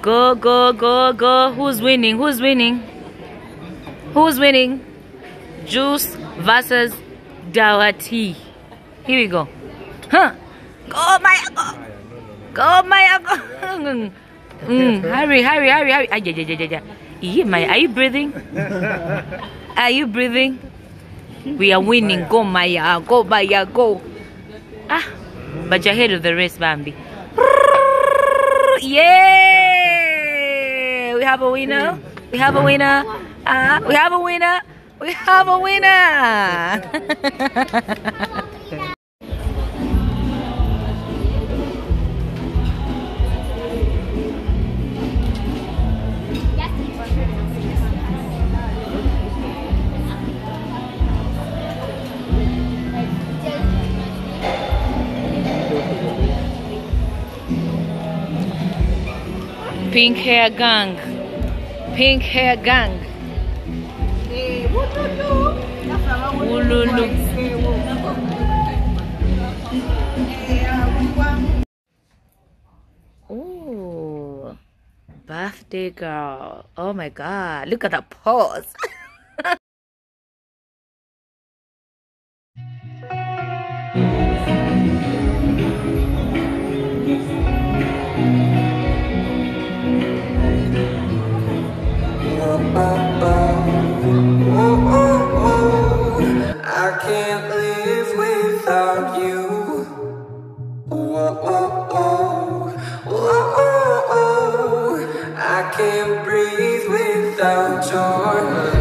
Go, go, go, go. Who's winning? Who's winning? Who's winning? Juice versus Dawati. Here we go. Huh? Go, Maya, go. Go, Maya, go. Hurry, hurry, hurry, hurry. Yeah, Maya, are you breathing? Are you breathing? We are winning. Go, Maya. Go, Maya, go. Ah, but you're ahead of the race, Bambi. Yeah! We have a winner. We have a winner. We have a winner. We have a winner. Pink hair gang. Pink hair gang. Ululu. Ooh, birthday girl. Oh my God, look at that pose. I can't live without you. I can't breathe without your